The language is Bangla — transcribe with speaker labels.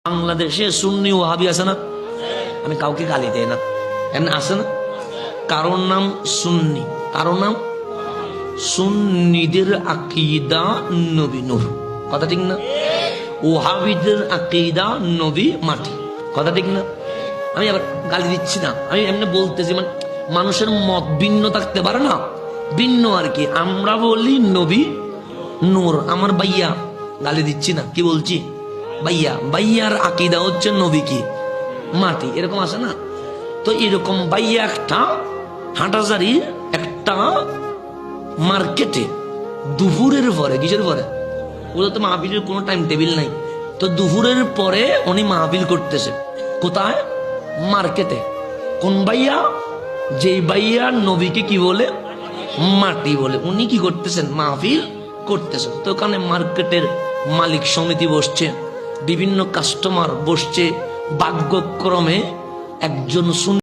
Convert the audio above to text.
Speaker 1: বাংলাদেশে সুন্নি ওয়াহাবি আছে না? আমি কাউকে গালি দেয় না, এমনি আছে না? কারোর নাম সুন্নি, কারোর নাম সুন্নিদের আকীদা নবী নূর, কথা ঠিক না? ওয়াহাবিদের আকীদা নবী মাটি, কথা ঠিক না? আমি আবার গালি দিচ্ছি না, আমি এমনি বলতেছি, মানে মানুষের মত ভিন্ন থাকতে পারে না, ভিন্ন আর কি। আমরা বলি নবী নূর, আমার ভাইয়া, গালি দিচ্ছি না, কি বলছি? ভাইয়া, ভাইয়ার আকীদা হচ্ছে নবী কি মাটি, এরকম আছে না? তো এরকম ভাইয়া একটা হাঁটাজারি একটা মার্কেটে দুপুরের পরে, কিসের পরে? ওদের তো মাহফিলের কোনো টাইম টেবিল নাই, তো দুপুরের পরে উনি মাহফিল করতেছে। কোথায়? মার্কেটে। কোন ভাইয়া? যেই ভাইয়া নবীকে কি বলে? মাটি বলে। উনি কি করতেছেন? মাহফিল করতেছেন। তো ওখানে মার্কেটের মালিক সমিতি বসছে, বিভিন্ন কাস্টমার বসছে, ভাগ্যক্রমে একজন